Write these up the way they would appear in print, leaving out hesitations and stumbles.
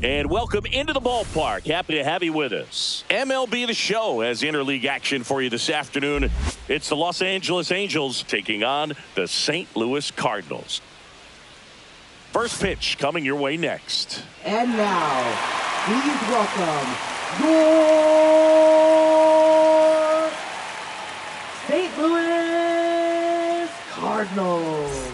And welcome into the ballpark. Happy to have you with us. MLB The Show has interleague action for you this afternoon. It's the Los Angeles Angels taking on the St. Louis Cardinals. First pitch coming your way next. And now, please welcome your St. Louis Cardinals.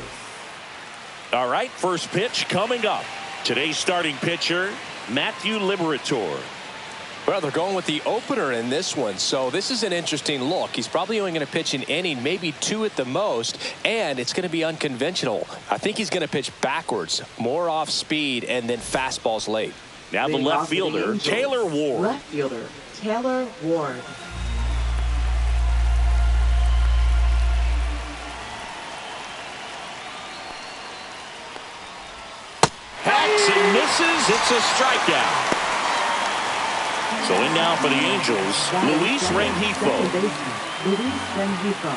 All right, first pitch coming up. Today's starting pitcher, Matthew Liberatore. Well, they're going with the opener in this one, so this is an interesting look. He's probably only going to pitch an inning, maybe two at the most, and it's going to be unconventional. I think he's going to pitch backwards, more off speed, and then fastballs late. Now the left fielder, Taylor Ward. Left fielder, Taylor Ward. Hacks and misses. It's a strikeout. So in now for the Angels, Luis Rengifo. Luis Rengifo.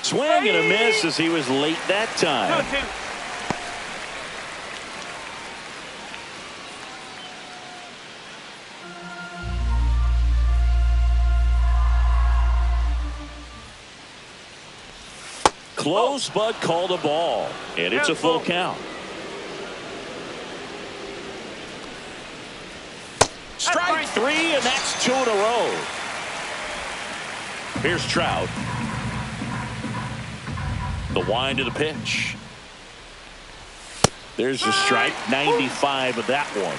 Swing and a miss as he was late that time. Close, but called a ball. And it's a full count. Strike three, and that's two in a row. Here's Trout. The wind of the pitch. There's a strike, 95 of that one.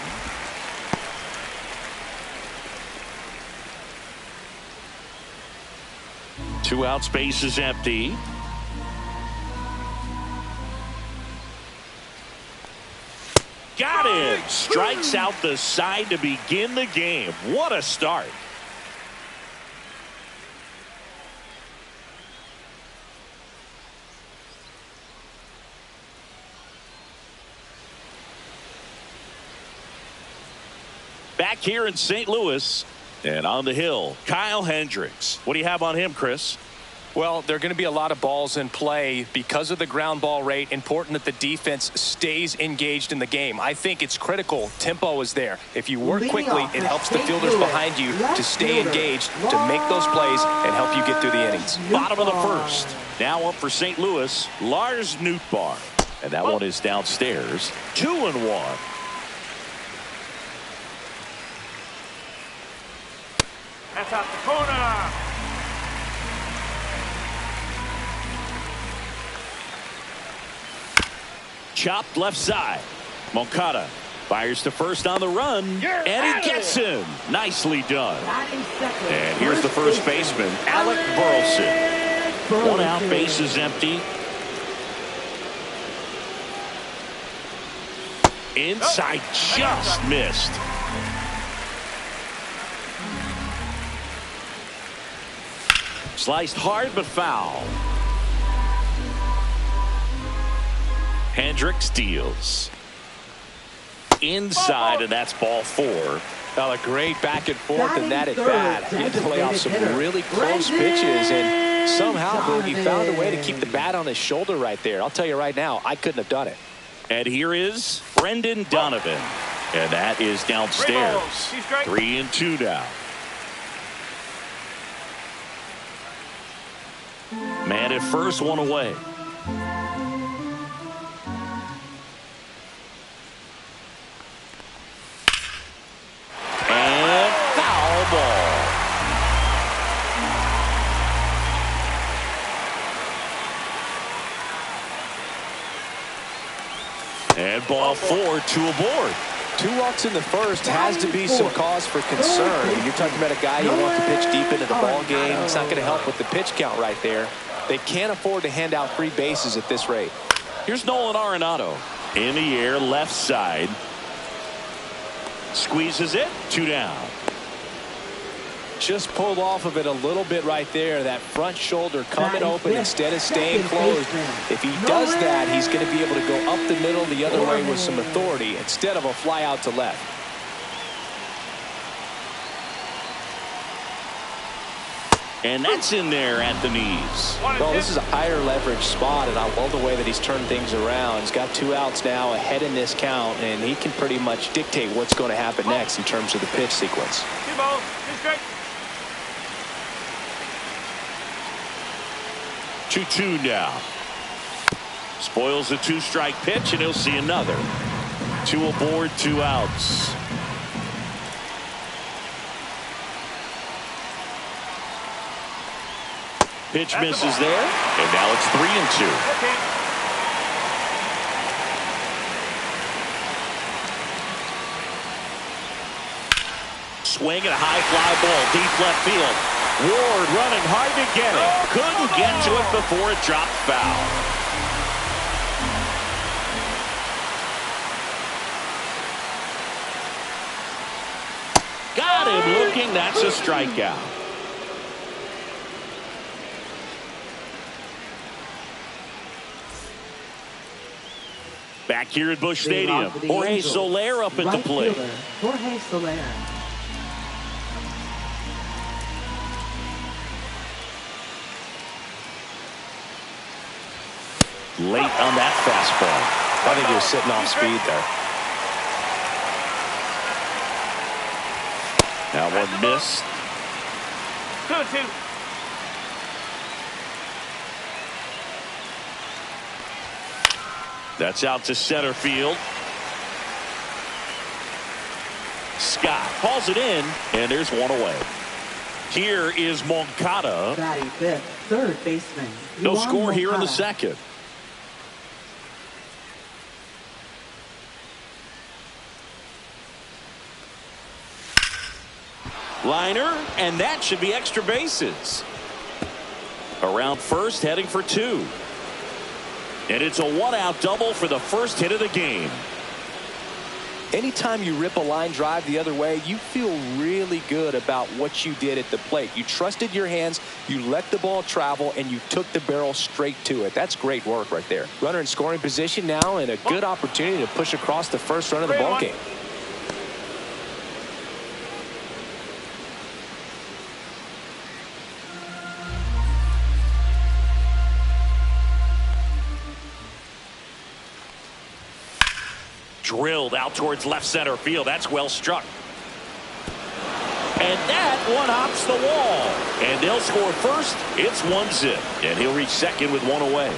Two outs, base is empty. Got it. Strikes out the side to begin the game. What a start. Back here in St. Louis and on the hill, Kyle Hendricks. What do you have on him, Chris? Well, there are going to be a lot of balls in play because of the ground ball rate. Important that the defense stays engaged in the game. I think it's critical. Tempo is there. If you work quickly, it helps the fielders behind you to stay engaged, to make those plays, and help you get through the innings. Bottom of the first. Now up for St. Louis, Lars Nootbaar. And that one is downstairs. 2-1. That's out the corner. Chopped left side. Moncada fires to first on the run, and he gets him. Nicely done. And here's the first baseman, Alec Burleson. One out, base is empty. Inside, just missed. Sliced hard but foul. Hendricks deals. Inside, and that's ball four. Well, a great back and forth in that at bat. He had to play off some really close pitches, and somehow, Boog, he found a way to keep the bat on his shoulder right there. I'll tell you right now, I couldn't have done it. And here is Brendan Donovan. And that is downstairs. 3-2 now. Man at first, one away. And foul ball. And ball four, two aboard. 2 walks in the first has to be some cause for concern. You're talking about a guy you want to pitch deep into the ball game. It's not going to help with the pitch count right there. They can't afford to hand out free bases at this rate. Here's Nolan Arenado. In the air, left side. Squeezes it, 2 down. Just pulled off of it a little bit right there. That front shoulder coming open instead of staying closed. If he does that, he's going to be able to go up the middle the other way with some authority instead of a fly out to left. And that's in there at the knees. Well, this is a higher leverage spot, and I love the way that he's turned things around. He's got 2 outs now ahead in this count, and he can pretty much dictate what's going to happen next in terms of the pitch sequence. 2 balls, 2 strikes. 2-2 now. Spoils the 2-strike pitch, and he'll see another. 2 aboard, 2 outs. Pitch misses there, and now it's 3-2. Swing and a high fly ball, deep left field. Ward running hard to get it. Couldn't get to it before it dropped foul. Got him looking. That's a strikeout. Back here at Busch Stadium, Jorge Soler up at the plate. Jorge Soler. Late on that fastball. I think he was sitting off speed there. That one missed. 2-2. That's out to center field. Scott hauls it in, and there's one away. Here is Moncada. Batting fifth, third baseman. No Juan score here in the Moncada. second. Liner, and that should be extra bases. Around first, heading for 2. And it's a 1-out double for the first hit of the game. Anytime you rip a line drive the other way, you feel really good about what you did at the plate. You trusted your hands, you let the ball travel, and you took the barrel straight to it. That's great work right there. Runner in scoring position now, and a good opportunity to push across the first run of the ball game. Drilled out towards left center field. That's well struck. And that one hops the wall. And they'll score first. It's 1-0. And he'll reach second with 1 away.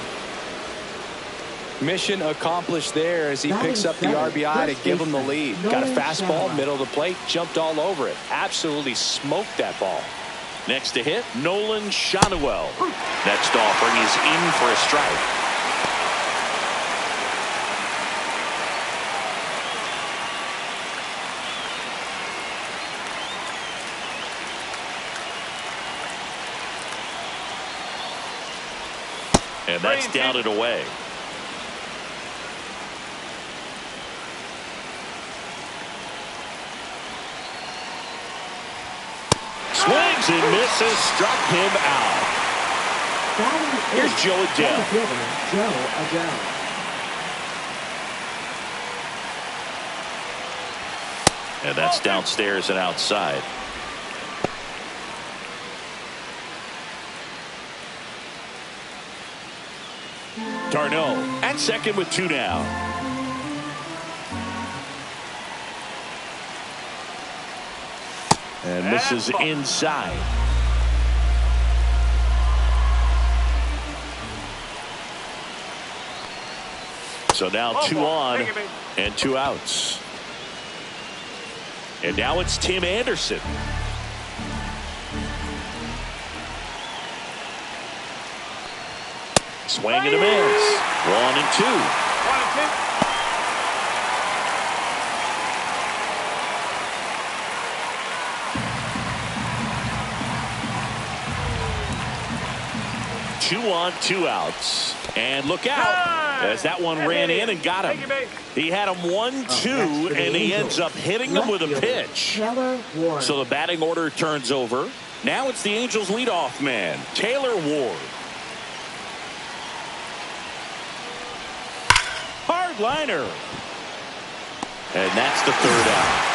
Mission accomplished there as he picks up the RBI to give him the lead. Got a fastball, middle of the plate, jumped all over it. Absolutely smoked that ball. Next to hit, Nolan Shanuel. Next offering is in for a strike. And that's down and away. Swings and misses, struck him out. Here's Joe Adele. Joe Adele. And that's downstairs and outside. Darno at second with 2 down. And this is inside. So now 2 on and 2 outs. And now it's Tim Anderson. Swing and a miss. 1-2. 2 on, 2 outs. And look out as that one ran in and got him. He had him 1-2, and he ends up hitting him with a pitch. So the batting order turns over. Now it's the Angels leadoff man, Taylor Ward. Hard liner. And that's the 3rd out.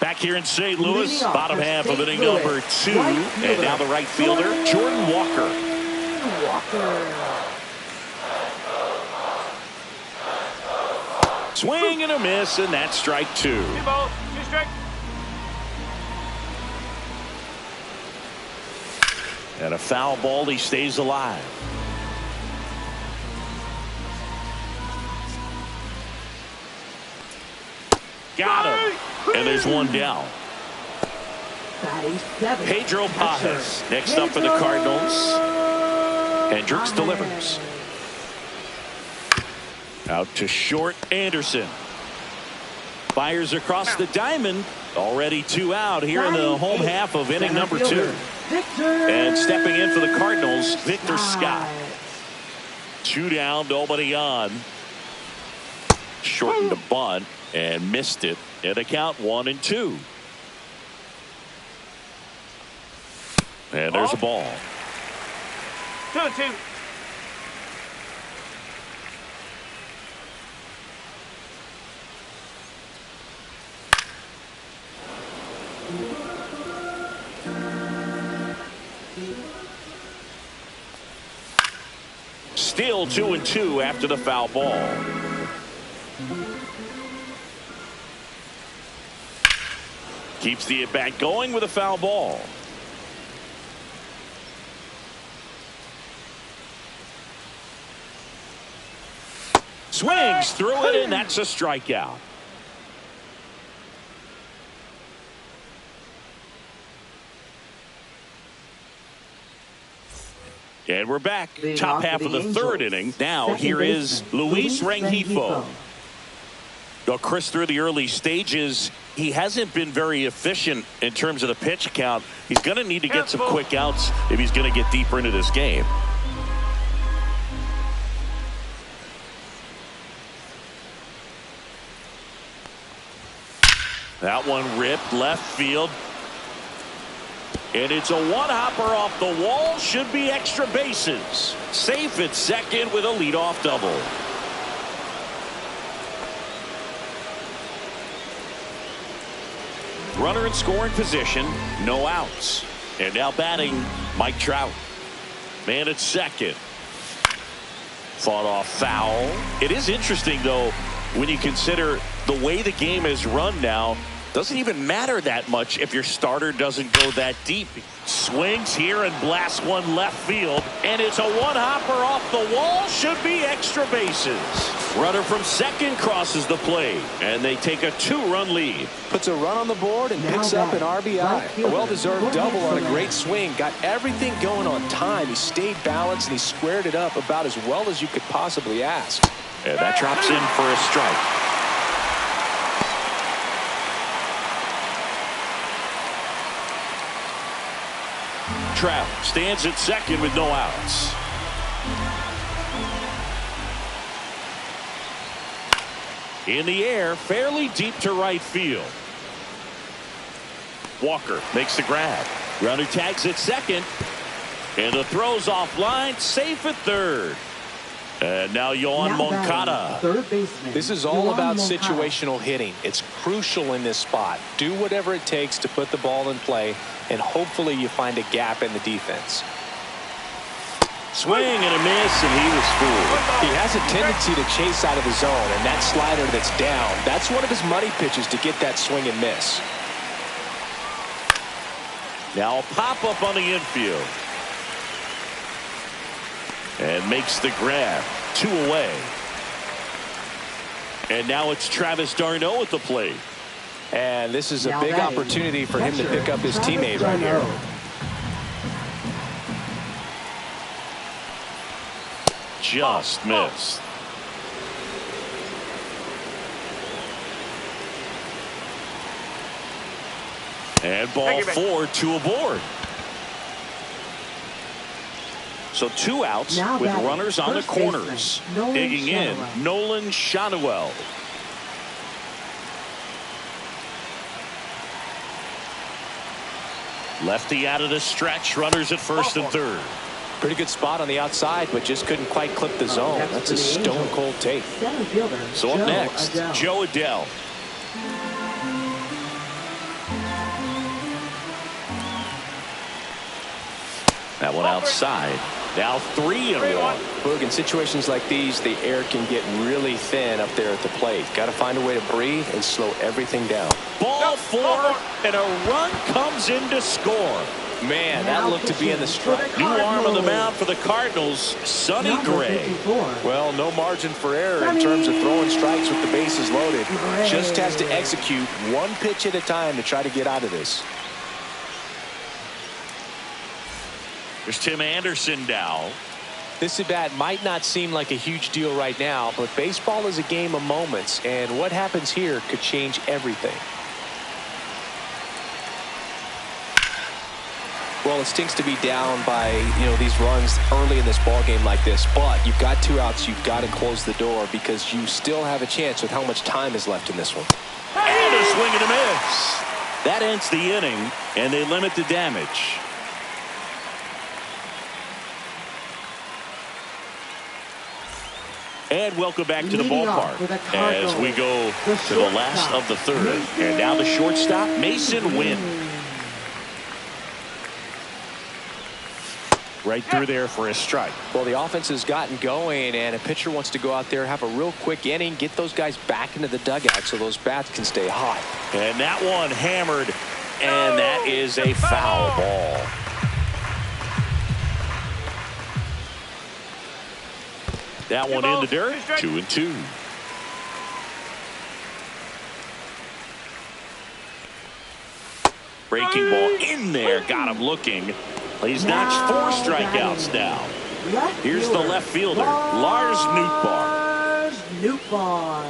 Back here in St. Louis, Leading off bottom for half of St. inning Louis, number 2. right And fielder, now the right fielder, Jordan Walker. Swing and a miss, and that's strike 2. 2 balls, 2 strikes. And a foul ball, he stays alive. Got him. And there's one down. Batting 7. Pedro Pajes next up for the Cardinals. Hendricks delivers. Out to short, Anderson. Fires across the diamond. Already 2 out here in the home half of inning number 2. And stepping in for the Cardinals, Victor Scott. 2 down, nobody on. Shortened the bunt and missed it. And a count 1-2. And there's a ball. 2-2. Still 2-2 after the foul ball. Keeps the at-bat going with a foul ball. Swings through it, and that's a strikeout. And we're back. Top half of the third inning. Now here is Luis Rengifo. Well, Chris, through the early stages, he hasn't been very efficient in terms of the pitch count. He's going to need to get some quick outs if he's going to get deeper into this game. That one ripped left field. And it's a one-hopper off the wall. Should be extra bases. Safe at second with a leadoff double. Runner in scoring position. No outs. And now batting, Mike Trout. Man at second. Fought off foul. It is interesting, though, when you consider the way the game is run now. Doesn't even matter that much if your starter doesn't go that deep. Swings here and blasts one left field. And it's a one-hopper off the wall. Should be extra bases. Runner from second crosses the plate. And they take a 2-run lead. Puts a run on the board and picks up an RBI. A well-deserved double on a great swing. Got everything going on time. He stayed balanced and he squared it up about as well as you could possibly ask. And that drops in for a strike. Trout stands at second with no outs. In the air, fairly deep to right field. Walker makes the grab. Runner tags at second. And the throw's offline, safe at third. And now Yohan Moncada. Third baseman. This is all about situational hitting. It's crucial in this spot. Do whatever it takes to put the ball in play, and hopefully you find a gap in the defense. Swing and a miss, and he was fooled. He has a tendency to chase out of the zone, and that slider that's down, that's one of his money pitches to get that swing and miss. Now a pop-up on the infield. And makes the grab. 2 away. And now it's Travis d'Arnaud at the plate. And this is a big opportunity for him to pick up his teammate right here. Just missed. And ball 4, 2 aboard. So 2 outs now with runners on the corners. Digging in, Nolan Schanuel. Lefty out of the stretch, runners at first and third. Pretty good spot on the outside, but just couldn't quite clip the zone. That's a stone-cold take. So up next, Joe Adell. That one outside. Now 3-1. Boog, in situations like these, the air can get really thin up there at the plate. Got to find a way to breathe and slow everything down. Ball 4, and a run comes in to score. Man, that looked to be in the strike. New arm on the mound for the Cardinals, Sonny Gray. Well, no margin for error in terms of throwing strikes with the bases loaded. Just has to execute one pitch at a time to try to get out of this. There's Tim Anderson now. This at-bat might not seem like a huge deal right now, but baseball is a game of moments, and what happens here could change everything. Well, it stinks to be down by, these runs early in this ball game like this, but you've got 2 outs. You've got to close the door because you still have a chance with how much time is left in this one. And a swing and a miss. That ends the inning, and they limit the damage. And welcome back to the ballpark as we go to the last of the 3rd. And now the shortstop, Mason Wynn. Right through there for a strike. Well, the offense has gotten going, and a pitcher wants to go out there, have a real quick inning, get those guys back into the dugout so those bats can stay hot. And that one hammered, and that is a foul ball. That one in the dirt, 2-2. Breaking ball in there, got him looking. He's notched 4 strikeouts now. Here's the left fielder, Lars Nootbaar.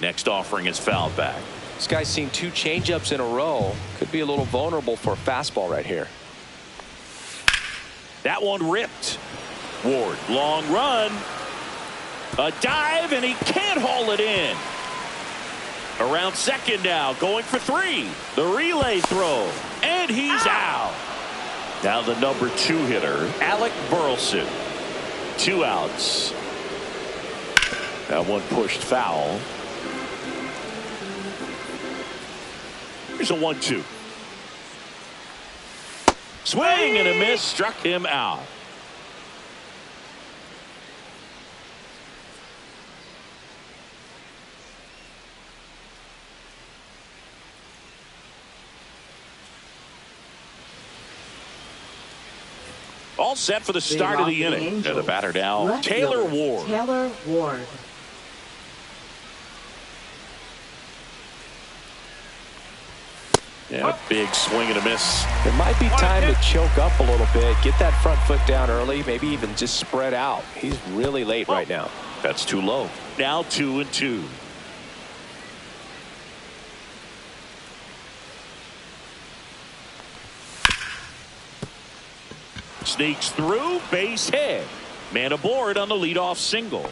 Next offering is fouled back. This guy's seen 2 changeups in a row. Could be a little vulnerable for a fastball right here. That one ripped. Ward, long run. A dive, and he can't haul it in. Around second now, going for 3. The relay throw, and he's out. Now the number 2 hitter, Alec Burleson. 2 outs. That one pushed foul. Here's a 1-2. Swing and a miss, struck him out. All set for the start of the inning. And the batter now, Taylor Ward. And a big swing and a miss. It might be time to choke up a little bit, get that front foot down early, maybe even just spread out. He's really late right now. That's too low. Now 2-2. Sneaks through, base hit. Man aboard on the leadoff single.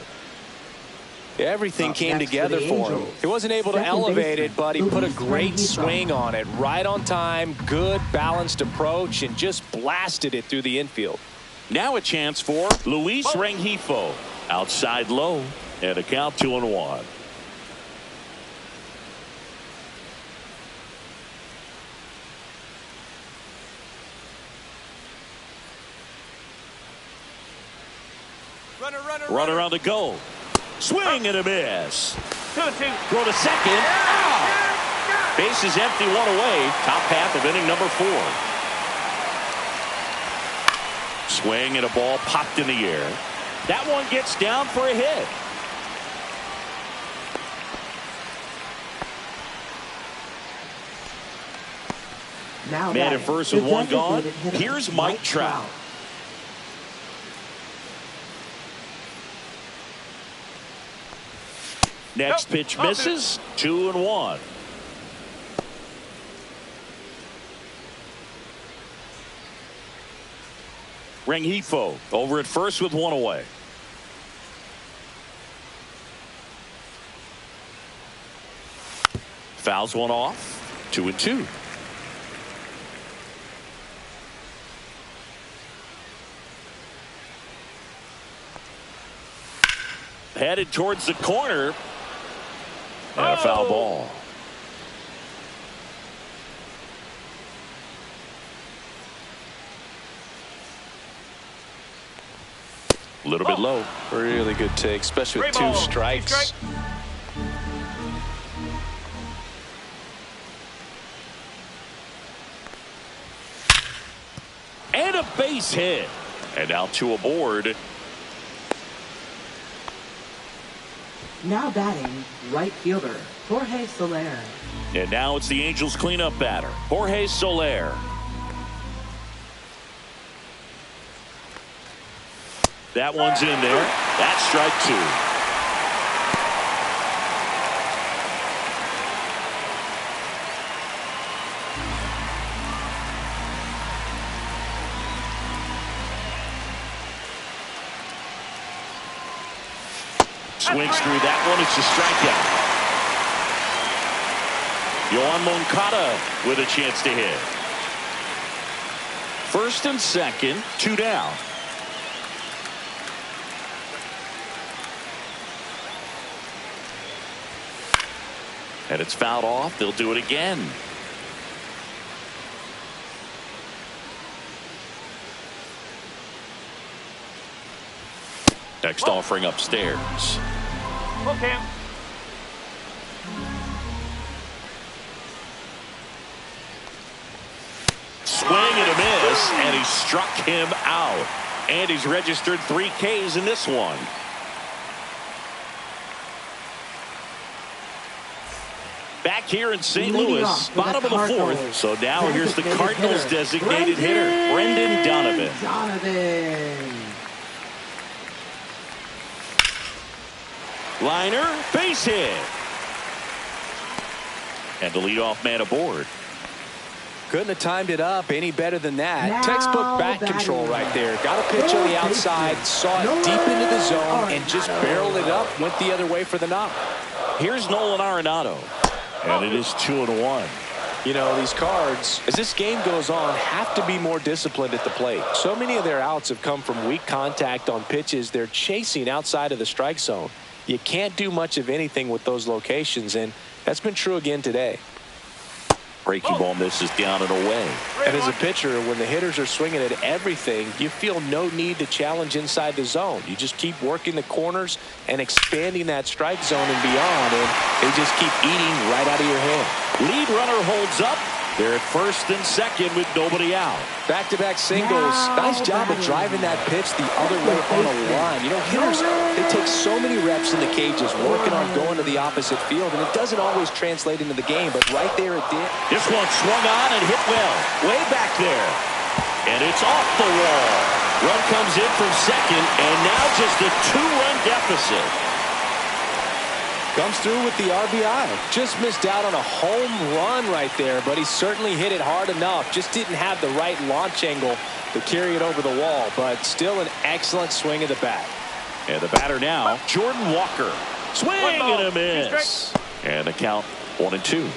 Everything came together for him. He wasn't able to elevate it, but he put a great swing on it. Right on time, good balanced approach, and just blasted it through the infield. Now a chance for Luis Rengifo. Outside low, and a count 2-1. Runner on the go. Swing and a miss. 2-2. Throw to second. Out. Base is empty, 1 away. Top half of inning number 4. Swing and a ball popped in the air. That one gets down for a hit. Man at first with 1 gone. Here's Mike Trout. Next pitch misses. 2-1. Rengifo over at first with 1 away. Fouls one off. 2-2. Headed towards the corner. And a foul ball. A little bit low. Really good take, especially with 2 strikes. And a base hit. And now 2 aboard. Now batting, right fielder, Jorge Soler. And now it's the Angels cleanup batter, Jorge Soler. That one's in there. That's strike 2. Swings through that one. It's a strikeout. Yohan Moncada with a chance to hit. First and second, 2 down. And it's fouled off. They'll do it again. Next offering upstairs. Okay. Swing and a miss, and he struck him out. And he's registered 3 Ks in this one. Back here in St. Louis, bottom of the 4th. So now here's the Cardinals designated hitter, Brendan Donovan. Liner, base hit. And the leadoff man aboard. Couldn't have timed it up any better than that. Textbook bat control right there. Got a pitch on the outside, saw it deep into the zone, and just barreled it up. Went the other way for the knock. Here's Nolan Arenado. And it is 2-1. You know, these Cards, as this game goes on, have to be more disciplined at the plate. So many of their outs have come from weak contact on pitches they're chasing outside of the strike zone. You can't do much of anything with those locations, and that's been true again today. Breaking ball misses down and away. And as a pitcher, when the hitters are swinging at everything, you feel no need to challenge inside the zone. You just keep working the corners and expanding that strike zone and beyond, and they just keep eating right out of your hand. Lead runner holds up. They're at first and second with nobody out. Back-to-back singles. Nice job of driving that pitch the other way on a line. You know, hitters, they take so many reps in the cages working on going to the opposite field, and it doesn't always translate into the game, but right there it did. This one swung on and hit well. Way back there. And it's off the wall. Run comes in from second, and now just a 2-run deficit. Comes through with the RBI. Just missed out on a home run right there, but he certainly hit it hard enough. Just didn't have the right launch angle to carry it over the wall, but still an excellent swing of the bat. And the batter now, Jordan Walker. Swing and a miss. And the count 1-2.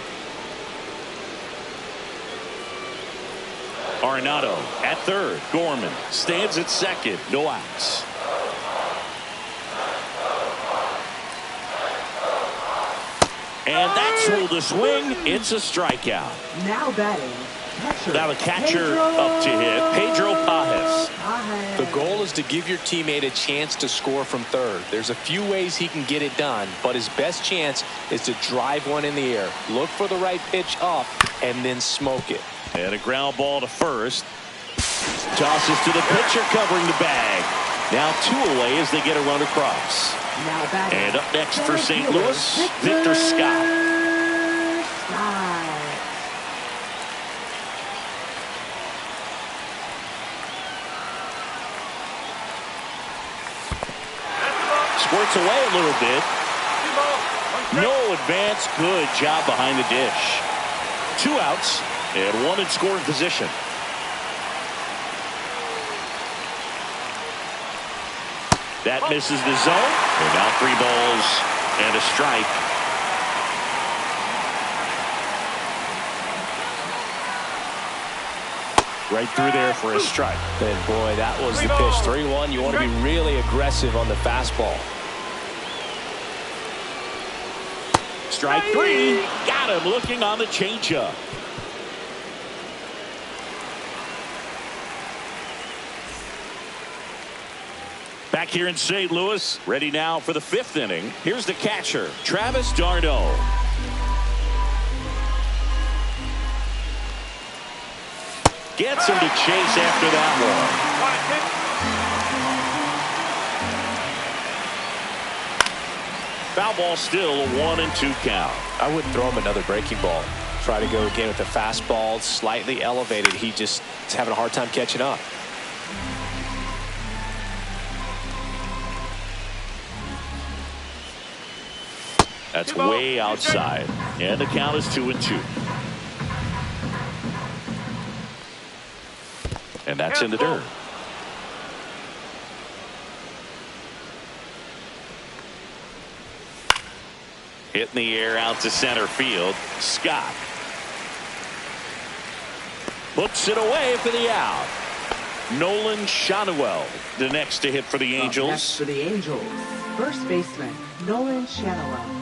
Arenado at third. Gorman stands at second. No outs. And that's ruled a swing. It's a strikeout. Now batting, catcher. Now the catcher up to hit, Pedro Pajes. The goal is to give your teammate a chance to score from third. There's a few ways he can get it done, but his best chance is to drive one in the air. Look for the right pitch up and then smoke it. And a ground ball to first. Tosses to the pitcher covering the bag. Now 2 away as they get a run across. Now batting, and up next for St. Louis, Victor Scott. Squirts away a little bit. No advance. Good job behind the dish. 2 outs and 1 in scoring position. That misses the zone. And now 3 balls and a strike. Right through there for a strike. And boy, that was the pitch. 3-1. You want to be really aggressive on the fastball. Strike 3. Got him looking on the changeup. Back here in St. Louis. Ready now for the 5th inning. Here's the catcher, Travis d'Arnaud. Gets him to chase after that one. Foul ball, still a 1-2 count. I wouldn't throw him another breaking ball. Try to go again with the fastball, slightly elevated. He just is having a hard time catching up. That's way outside. And the count is 2-2. And that's in the dirt. Hit in the air out to center field. Scott puts it away for the out. Nolan Schanuel, the next to hit for the Angels. Next for the Angels, first baseman Nolan Schanuel.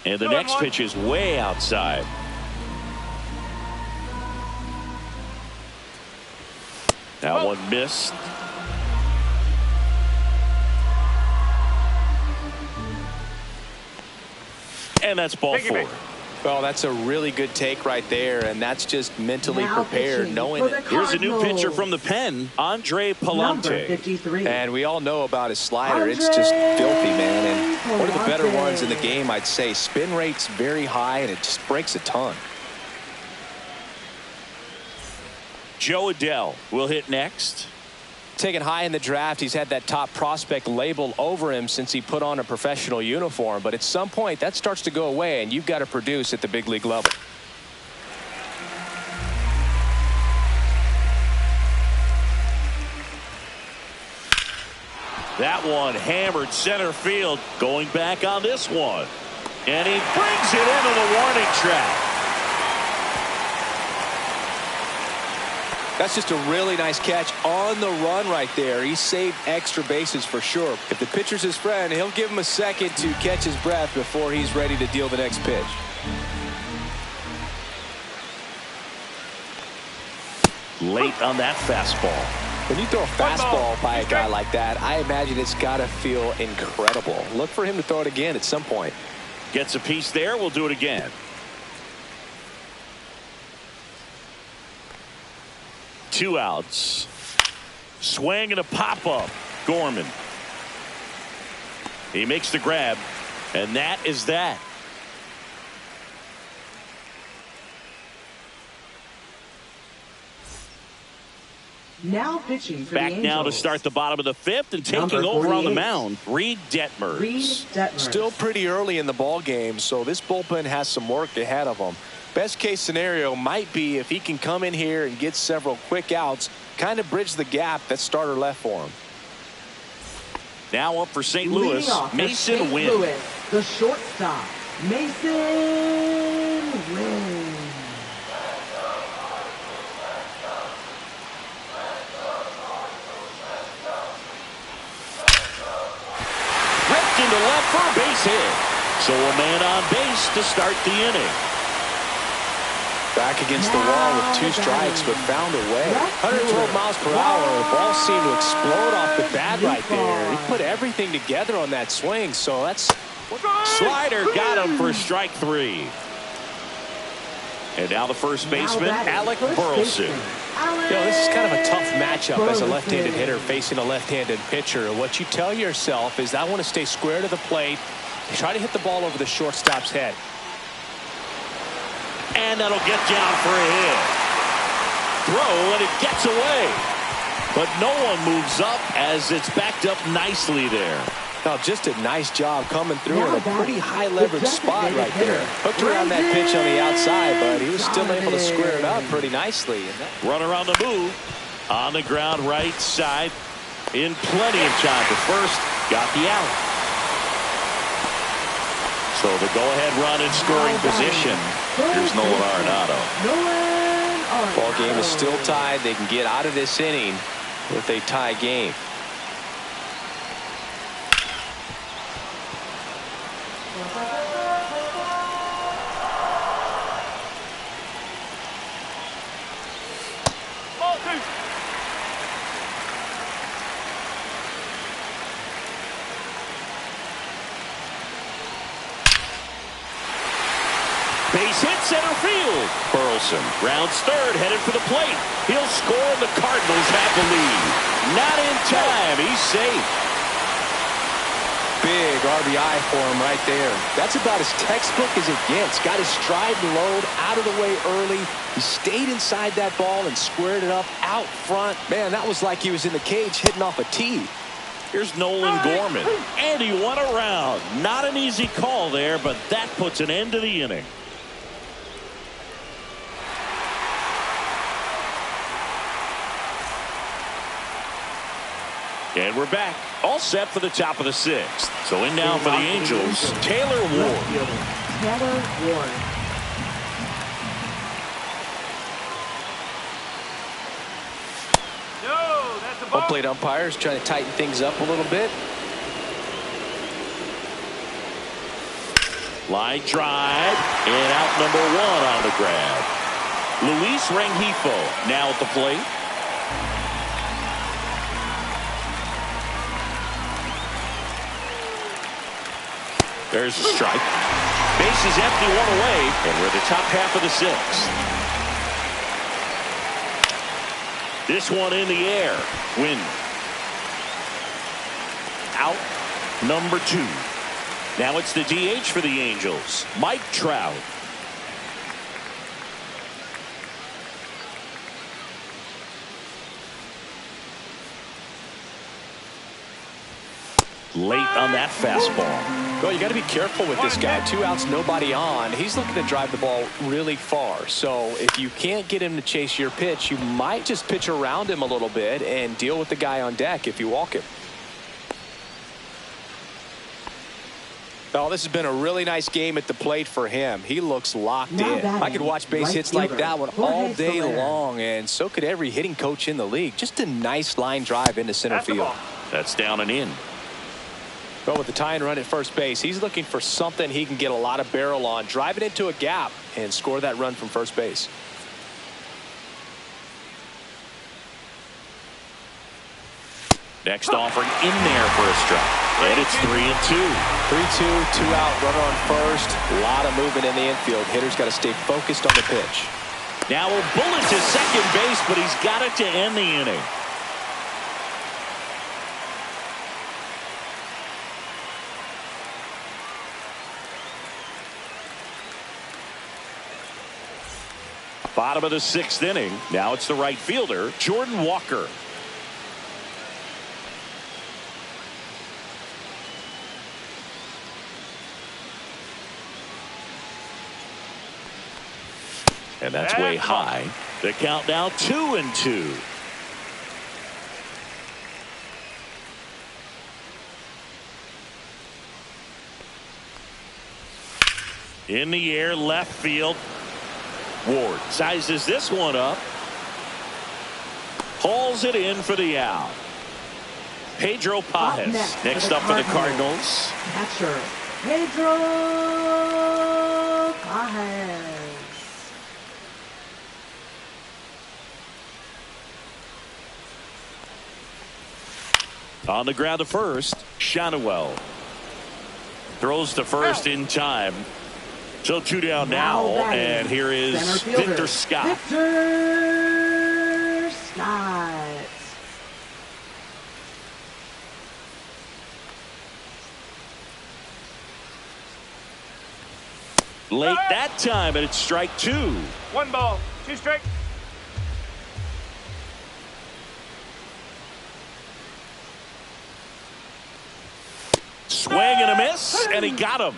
And the next pitch is way outside. That one missed. And that's ball 4. Well, that's a really good take right there, and that's just mentally prepared, knowing that. Here's a new pitcher from the pen, Andre Palante. 53. And we all know about his slider. It's just filthy, man. And one of the better ones in the game, I'd say. Spin rate's very high, and it just breaks a ton. Joe Adell will hit next. Taken high in the draft, he's had that top prospect label over him since he put on a professional uniform. But at some point, that starts to go away, and you've got to produce at the big league level. That one hammered center field. Going back on this one. And he brings it into the warning track. That's just a really nice catch on the run right there. He saved extra bases for sure. If the pitcher's his friend, he'll give him a second to catch his breath before he's ready to deal the next pitch. Late on that fastball. When you throw a fastball by a guy like that, I imagine it's got to feel incredible. Look for him to throw it again at some point. Gets a piece there. We'll do it again. Two outs. Swing and a pop-up. Gorman. He makes the grab. And that is that. Now pitching for Back the Angels. now to start the bottom of the 5th and taking over on the mound, Reed Detmers. Still pretty early in the ball game, so this bullpen has some work ahead of them. Best case scenario might be if he can come in here and get several quick outs, kind of bridge the gap that starter left for him. Now up for St. Louis, Mason Wynn. Louis, the shortstop, Mason Wynn. Ripped into left for a base hit. So a man on base to start the inning. Back against the wall with 2 strikes, but found a way. 112 miles per hour. The ball seemed to explode off the bat right there. He put everything together on that swing, so that's... Slider got him for strike 3. And now the first baseman, Alec Burleson. This is kind of a tough matchup as a left-handed hitter facing a left-handed pitcher. What you tell yourself is, I want to stay square to the plate, try to hit the ball over the shortstop's head. And that'll get down for a hit. Throw, and it gets away. But no one moves up as it's backed up nicely there. Now, just a nice job coming through in a pretty high leverage spot right there. Hooked around that pitch on the outside, but he was still able to square it up pretty nicely. Runner on the move. On the ground right side. In plenty of time to first. Got the out. So the go-ahead run in scoring position. Here's Nolan Arenado. Ball game is still tied. They can get out of this inning with a tie game. Base hit center field. Burleson rounds third, headed for the plate. He'll score, and the Cardinals have the lead. Not in time. He's safe. Big RBI for him right there. That's about as textbook as it gets. Got his stride and load out of the way early. He stayed inside that ball and squared it up out front. Man, that was like he was in the cage hitting off a tee. Here's Nolan Gorman, and he won a round. Not an easy call there, but that puts an end to the inning. And we're back, all set for the top of the sixth. So in now for the Angels, Taylor Ward. Taylor Ward. No, that's a ball. Home plate umpires trying to tighten things up a little bit. Line drive, and out number one on the grab. Luis Rengifo now at the plate. There's a strike. Base is empty, one away, and we're at the top half of the sixth. This one in the air. Win. Out number two. Now it's the DH for the Angels, Mike Trout. Late on that fastball. Well, you got to be careful with this guy. 2 outs, nobody on. He's looking to drive the ball really far. So if you can't get him to chase your pitch, you might just pitch around him a little bit and deal with the guy on deck if you walk him. Oh, this has been a really nice game at the plate for him. He looks locked in. I could watch base hits like that one all day long, and so could every hitting coach in the league. Just a nice line drive into center field. That's down and in. Well, with the tying run at first base, he's looking for something he can get a lot of barrel on, drive it into a gap, and score that run from first base. Next offering in there for a strike. And it's 3-2. 3-2, 2 out, runner on first. A lot of movement in the infield. Hitter's got to stay focused on the pitch. Now a bullet to second base, but he's got it to end the inning. Bottom of the sixth inning. Now it's the right fielder, Jordan Walker. And that's way high. The count now 2-2. In the air, left field. Ward sizes this one up. Hauls it in for the out. Pedro Pajes next up for the Cardinals. Catcher Pedro Pajes. On the ground to first, Shanuel throws to first in time. So 2 down now, and here is Victor Scott. Victor Scott. Late that time, and it's strike 2. 1 ball, 2 strikes. Swing and a miss, and he got him.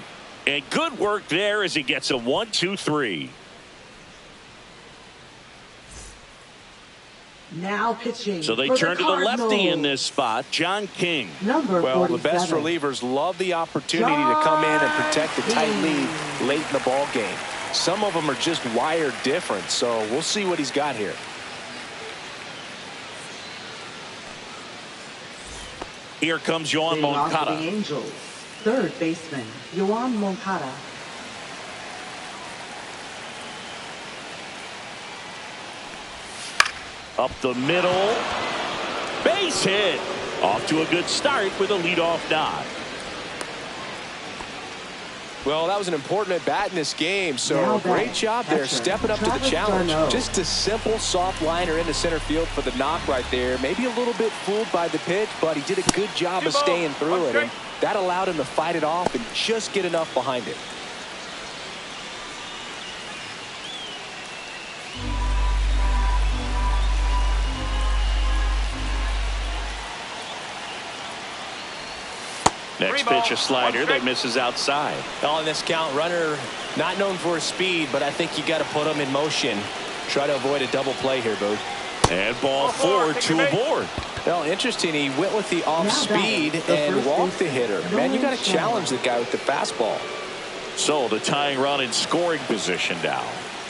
And good work there as he gets a 1-2-3. Now pitching. So they turn to the lefty in this spot, John King. Number well, 47. The best relievers love the opportunity to come in and protect a tight lead late in the ball game. Some of them are just wired different, so we'll see what he's got here. Here comes Yoan Moncada. The Angels. Third baseman, Yoan Moncada. Up the middle. Base hit. Off to a good start with a leadoff nod. Well, that was an important at-bat in this game, so great job there, stepping up to the challenge. Just a simple soft liner into center field for the knock right there. Maybe a little bit fooled by the pitch, but he did a good job of staying through it, and that allowed him to fight it off and just get enough behind it. Next pitch, a slider that misses outside. On this count, runner not known for his speed, but I think you got to put him in motion. Try to avoid a double play here, Booth. And ball four to a board. Well, interesting. He went with the off speed and walked the hitter. Man, you got to challenge the guy with the fastball. So the tying run in scoring position now.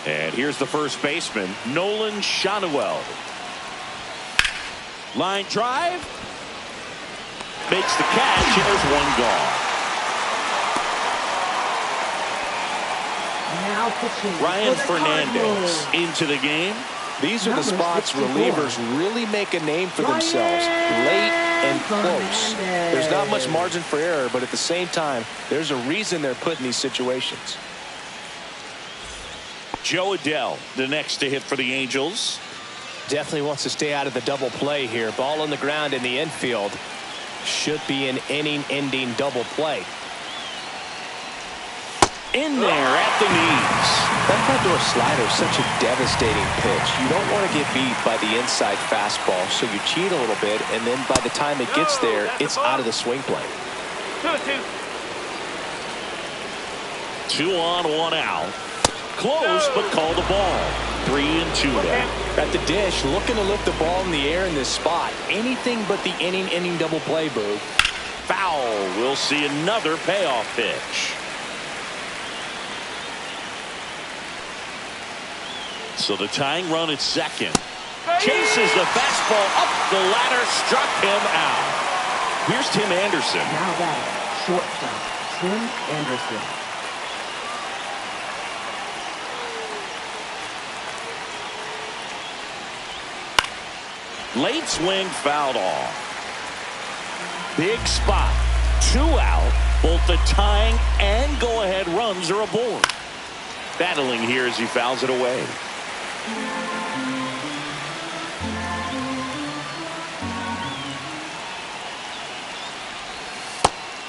And here's the first baseman, Nolan Shanuel. Line drive. Makes the catch, and there's one gone. Now pitching Ryan for the Fernandez Cardinals. into the game. These are the spots 64. relievers really make a name for themselves. Late and close. There's not much margin for error, but at the same time, there's a reason they're put in these situations. Joe Adell, the next to hit for the Angels. Definitely wants to stay out of the double play here. Ball on the ground in the infield. Should be an inning-ending double play. In there at the knees. That front-door slider is such a devastating pitch. You don't want to get beat by the inside fastball, so you cheat a little bit, and then by the time it gets there, it's out of the swing plane. 2 on, 1 out. Close, but call the ball. 3-2 now. At the dish, looking to lift the ball in the air in this spot. Anything but the inning double play, Boo. Foul. We'll see another payoff pitch. So the tying run at second. Chases the fastball up the ladder, struck him out. Here's Tim Anderson. Now that shortstop, Tim Anderson. Late swing fouled off. Big spot. 2 out. Both the tying and go-ahead runs are aboard. Battling here as he fouls it away.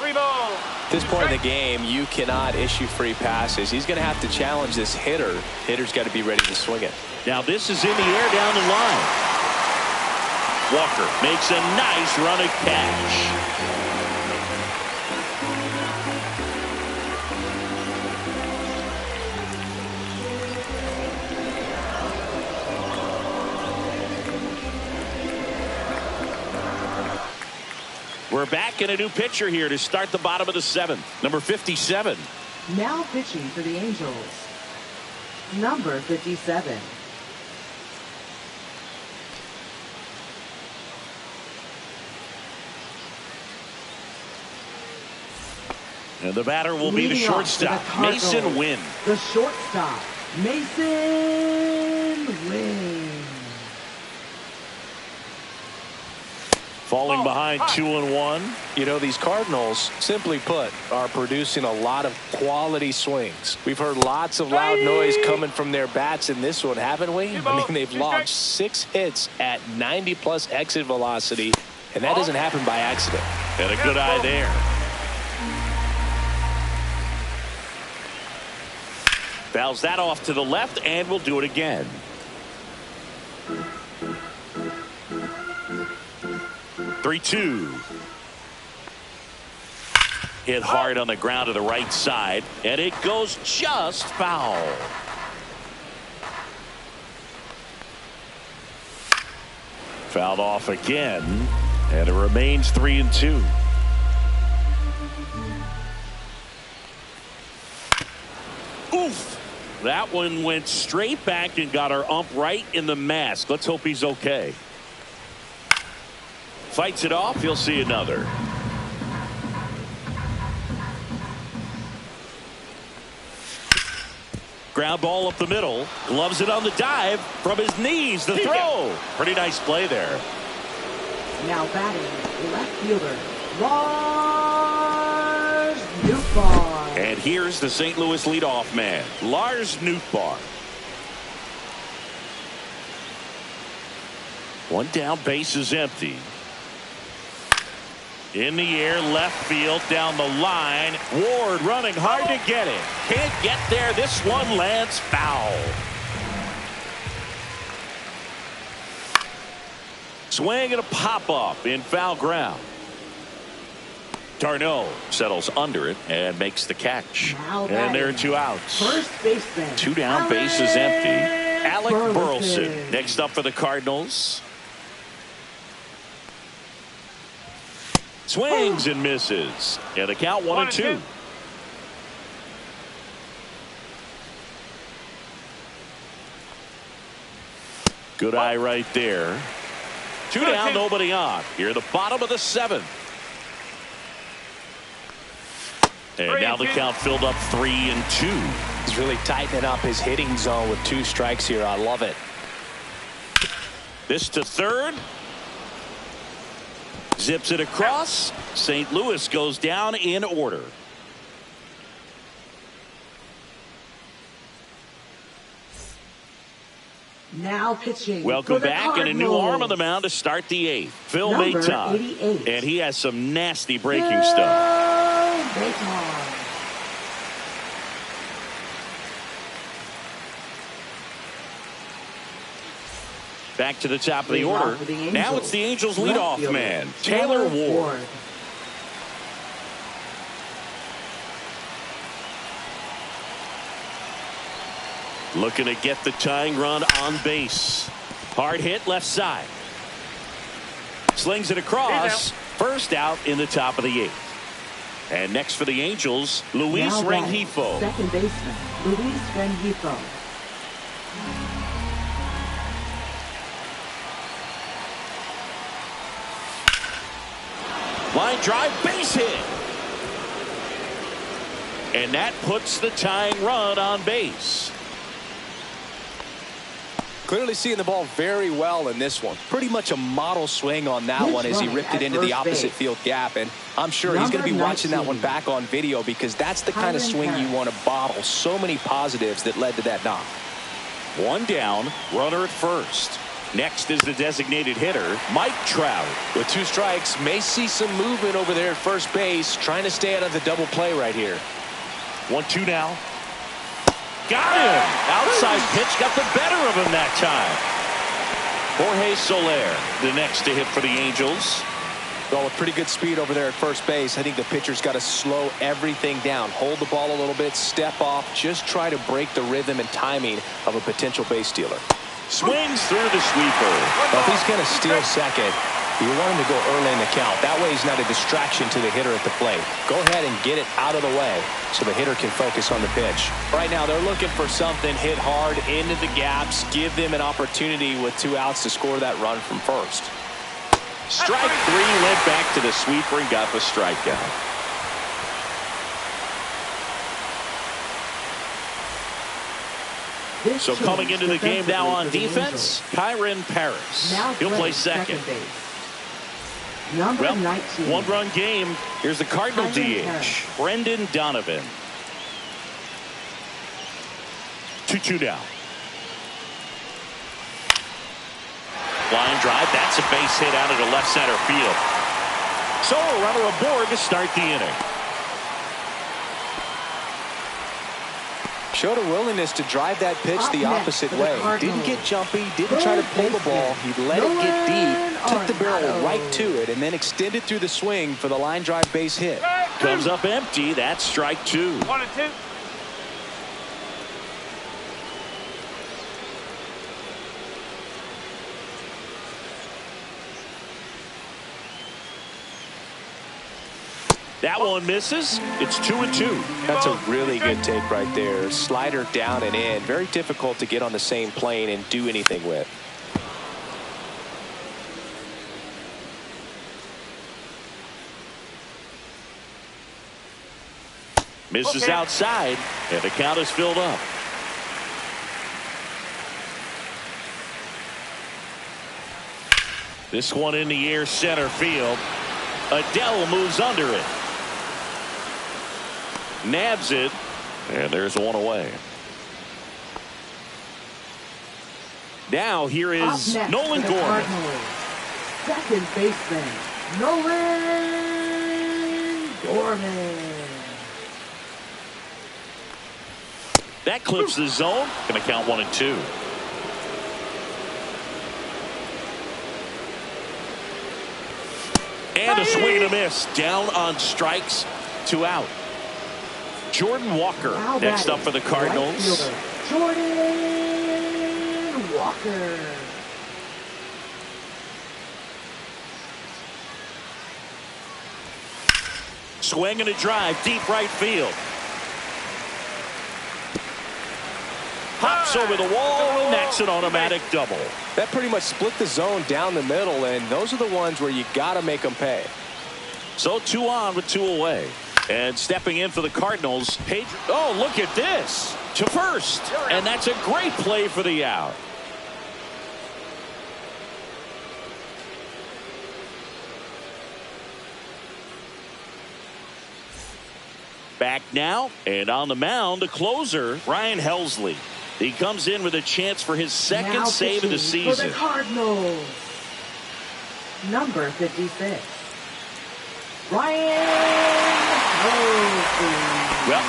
At this point in the game, you cannot issue free passes. He's going to have to challenge this hitter. Hitter's got to be ready to swing it. Now this is in the air down the line. Walker makes a nice run at catch. We're back in a new pitcher here to start the bottom of the 7th. Number 57. Now pitching for the Angels, number 57. And the batter will be the Leading off for shortstop, the Mason Cardinals, Wynn. The shortstop, Mason Wynn. Falling behind 2-1. You know, these Cardinals, simply put, are producing a lot of quality swings. We've heard lots of loud noise coming from their bats in this one, haven't we? I mean, they've logged 6 hits at 90-plus exit velocity, and that doesn't happen by accident. And a good eye there. Fouls that off to the left, and we'll do it again. Three-two. Hit hard on the ground to the right side, and it goes just foul. Fouled off again, and it remains 3-2. Oof. That one went straight back and got our ump right in the mask. Let's hope he's okay. Fights it off. He'll see another. Ground ball up the middle. Gloves it on the dive from his knees. The throw. Pretty nice play there. Now batting, left fielder, Lars Nootbaar. And here's the St. Louis leadoff man, Lars Nootbaar. One down, base is empty. In the air, left field, down the line. Ward running hard to get it. Can't get there. This one lands foul. Swing and a pop-up in foul ground. Darno settles under it and makes the catch. And there are 2 outs. First baseman. 2 down, base is empty. Alec Burleson next up for the Cardinals. Swings and misses. And the count 1-2. Good eye right there. 2 down, nobody on. Here, the bottom of the 7th. And now the count filled up 3-2. He's really tightening up his hitting zone with 2 strikes here. I love it. This to third. Zips it across. St. Louis goes down in order. Now pitching. Welcome back, and a new arm on the mound to start the 8th. Phil Maton. And he has some nasty breaking stuff. Back to the top of the order. Now it's the Angels leadoff man, Taylor Ward. Looking to get the tying run on base. Hard hit left side. Slings it across. First out in the top of the 8th. And next for the Angels, Luis Rengifo. Second baseman, Luis Rengifo. Line drive, base hit. And that puts the tying run on base. Clearly seeing the ball very well in this one. Pretty much a model swing on that one as he ripped it into the opposite field gap. And I'm sure he's going to be watching that one back on video because that's the kind of swing you want to bottle. So many positives that led to that knock. 1 down, runner at first. Next is the designated hitter, Mike Trout. With 2 strikes, may see some movement over there at first base, trying to stay out of the double play right here. 1-2 now. Got him! Outside pitch got the better of him that time. Jorge Soler, the next to hit for the Angels. Well, with pretty good speed over there at first base, I think the pitcher's got to slow everything down. Hold the ball a little bit, step off, just try to break the rhythm and timing of a potential base stealer. Swings through the sweeper. Well, if he's going to steal second, you want him to go early in the count. That way he's not a distraction to the hitter at the plate. Go ahead and get it out of the way so the hitter can focus on the pitch. Right now they're looking for something hit hard into the gaps. Give them an opportunity with 2 outs to score that run from first. Strike 3, went back to the sweeper and got the strikeout. So coming into the game now on defense, Kyron Paris. He'll play second. Number 19. 1-run game. Here's the Cardinal DH, Brendan Donovan. 2-2 down. Line drive. That's a base hit out into left center field. So a runner aboard to start the inning. Showed a willingness to drive that pitch the opposite way. Didn't get jumpy, didn't try to pull the ball. He let it get deep, took the barrel right to it, and then extended through the swing for the line drive base hit. Comes up empty. That's strike 2. 1-2. That one misses. It's 2-2. That's a really good take right there. Slider down and in. Very difficult to get on the same plane and do anything with. Misses outside, and the count is filled up. This one in the air, center field. Adele moves under it. Nabs it. And there's one away. Now here is Nolan Gorman. Second baseman, Nolan Gorman. That clips the zone. Going to count 1-2. And a swing and a miss. Down on strikes, 2 out. Jordan Walker next up for the Cardinals. Right Jordan Walker. Swing and a drive, deep right field. Hops over the wall, and that's an automatic double. That pretty much split the zone down the middle, and those are the ones where you got to make them pay. So 2 on with 2 away. And stepping in for the Cardinals, Pedro. Oh, look at this. To first. And that's a great play for the out. Back now, and on the mound, the closer, Ryan Helsley. He comes in with a chance for his second save of the season. For the Cardinals, number 56, Ryan Helsley. Well,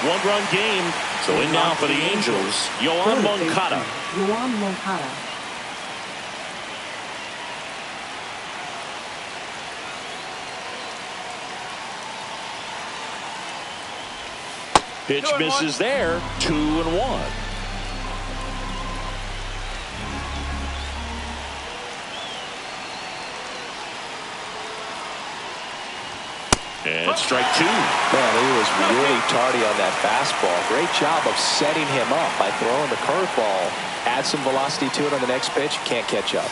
1-run game. So in now for the Angels, Yoan Moncada. Yoan Moncada. Pitch misses there. 2-1. And strike 2. Man, he was really tardy on that fastball. Great job of setting him up by throwing the curveball. Add some velocity to it on the next pitch. Can't catch up.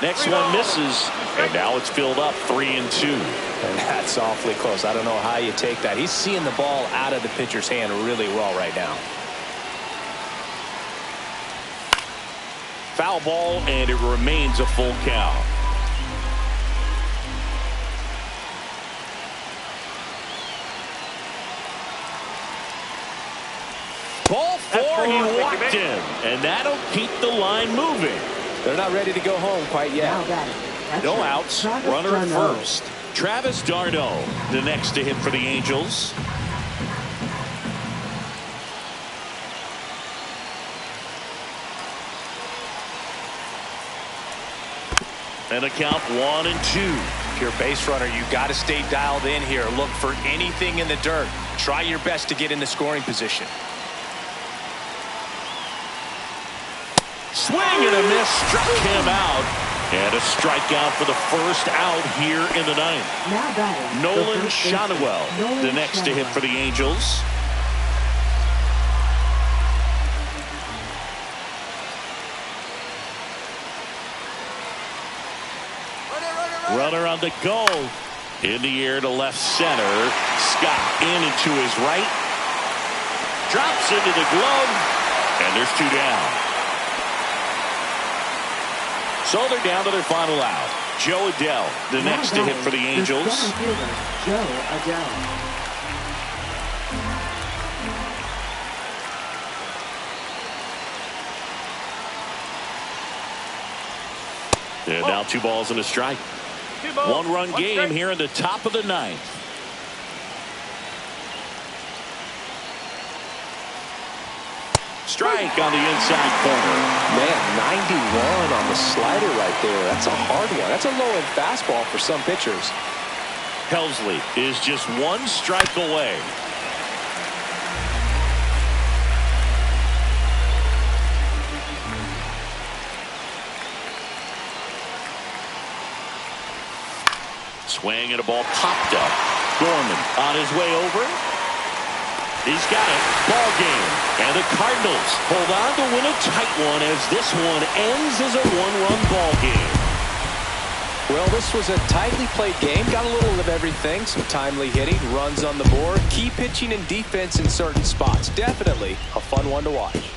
Next one misses, and now it's filled up 3-2. And that's awfully close. I don't know how you take that. He's seeing the ball out of the pitcher's hand really well right now. Foul ball, and it remains a full count. Ball 4, he walked in, and that'll keep the line moving. They're not ready to go home quite yet. No outs, runner at first. Travis d'Arnaud, the next to hit for the Angels. And a count 1-2. If you're a base runner, you got to stay dialed in here. Look for anything in the dirt. Try your best to get in the scoring position. Swing and a miss, struck him out. And a strikeout for the first out here in the ninth. Nolan Shotwell, the next to hit for the Angels. Runner on the go. In the air to left center. Scott in and to his right. Drops into the glove. And there's 2 down. So they're down to their final out. Joe Adell, the next to hit for the Angels. Joe Adell. And now 2 balls and a strike. 1-run game here in the top of the ninth. Strike on the inside corner. Man, 91 on the slider right there. That's a hard one. That's a low-end fastball for some pitchers. Helsley is just 1 strike away. Swing and a ball popped up. Gorman on his way over. He's got it. Ball game. And the Cardinals hold on to win a tight one as this one ends as a 1-run ball game. Well, this was a tightly played game. Got a little of everything. Some timely hitting, runs on the board, key pitching and defense in certain spots. Definitely a fun one to watch.